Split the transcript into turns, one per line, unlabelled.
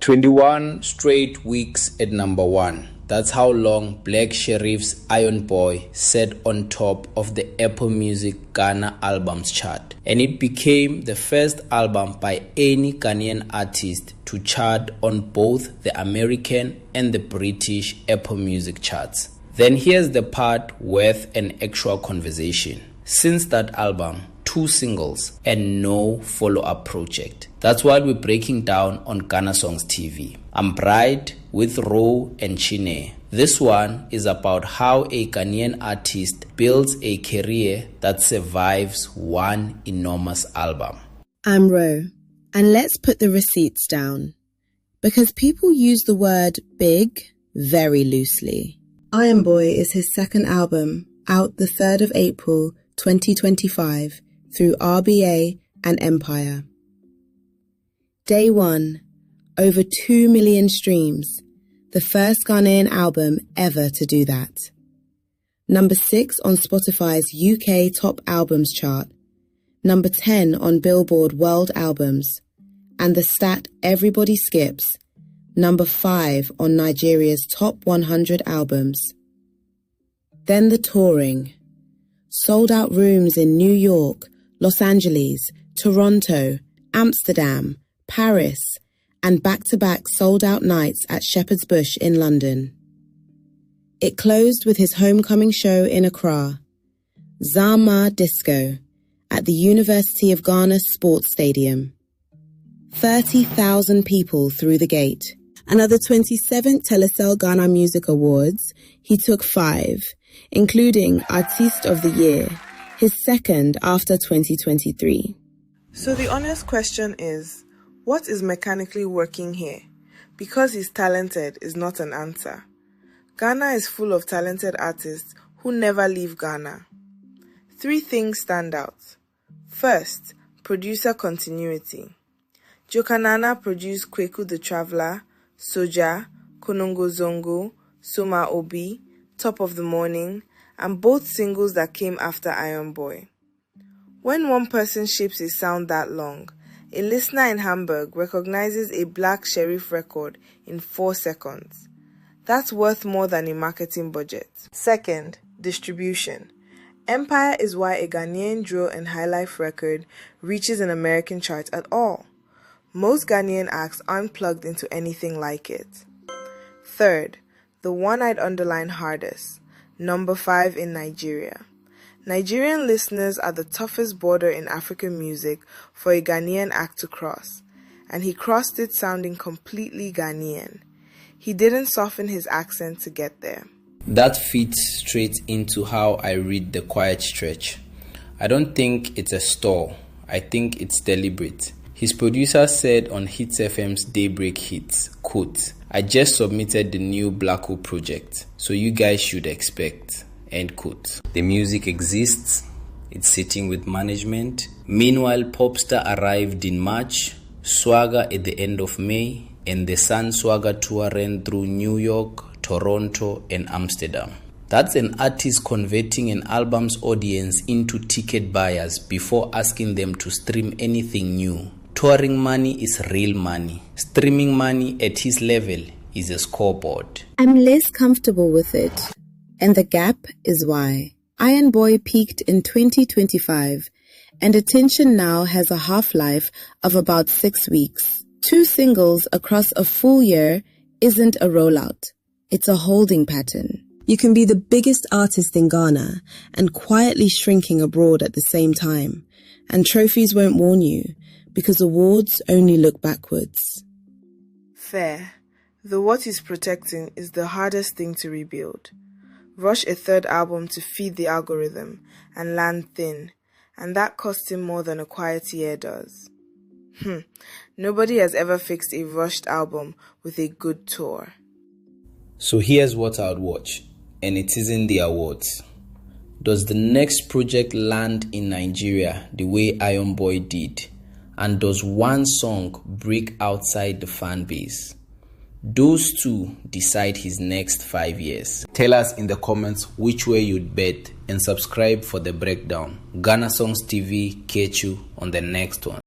21 straight weeks at number 1. That's how long Black Sherif's Iron Boy sat on top of the Apple Music Ghana albums chart. And it became the first album by any Ghanaian artist to chart on both the American and the British Apple Music charts. Then here's the part worth an actual conversation. Since that album, 2 singles and no follow-up project. That's what we're breaking down on Ghana Songs TV. I'm Bride with Ro and Chine. This one is about how a Ghanaian artist builds a career that survives one enormous album.
I'm Ro, and let's put the receipts down, because people use the word big very loosely. Iron Boy is his second album, out the 3rd of April 2025 through RBA and Empire. Day 1, over 2 million streams, the first Ghanaian album ever to do that. Number 6 on Spotify's UK Top Albums chart, number 10 on Billboard World Albums, and the stat everybody skips, number 5 on Nigeria's Top 100 Albums. Then the touring. Sold out rooms in New York, Los Angeles, Toronto, Amsterdam, Paris, and back-to-back sold-out nights at Shepherd's Bush in London. It closed with his homecoming show in Accra, Zama Disco, at the University of Ghana Sports Stadium. 30,000 people through the gate. And at the 27th Telecel Ghana Music Awards, he took 5, including Artiste of the Year, his second after 2023.
So the honest question is, what is mechanically working here? Because he's talented is not an answer. Ghana is full of talented artists who never leave Ghana. 3 things stand out. First, producer continuity. Jokanana produced Kweku the Traveler, Soja, Konongo Zongo, Soma Obi, Top of the Morning, and both singles that came after Iron Boy. When one person shapes a sound that long, a listener in Hamburg recognizes a Black Sherif record in 4 seconds. That's worth more than a marketing budget. Second, distribution. Empire is why a Ghanaian drill and highlife record reaches an American chart at all. Most Ghanaian acts aren't plugged into anything like it. Third, the one I'd underline hardest, number 5 in Nigeria. Nigerian listeners are the toughest border in African music for a Ghanaian act to cross, and he crossed it sounding completely Ghanaian. He didn't soften his accent to get there.
That fits straight into how I read The Quiet Stretch. I don't think it's a stall. I think it's deliberate. His producer said on Hits FM's Daybreak Hits, quote, "I just submitted the new Black Hole project, so you guys should expect," end quote. The music exists. It's sitting with management. Meanwhile, Popstar arrived in March, Swagger at the end of May, and the Sun Swagger tour ran through New York, Toronto, and Amsterdam. That's an artist converting an album's audience into ticket buyers before asking them to stream anything new. Touring money is real money. Streaming money at his level is a scoreboard.
I'm less comfortable with it, and the gap is why. Iron Boy peaked in 2025, and attention now has a half-life of about 6 weeks. 2 singles across a full year isn't a rollout. It's a holding pattern. You can be the biggest artist in Ghana and quietly shrinking abroad at the same time, and trophies won't warn you, because awards only look backwards.
Fair. Though what he's protecting is the hardest thing to rebuild. Rush a 3rd album to feed the algorithm and land thin, and that cost him more than a quiet year does. Nobody has ever fixed a rushed album with a good tour.
So here's what I'd watch, and it isn't the awards. Does the next project land in Nigeria the way Iron Boy did? And does one song break outside the fan base? Those 2 decide his next 5 years. Tell us in the comments which way you'd bet and subscribe for the breakdown. Ghana Songs TV, catch you on the next one.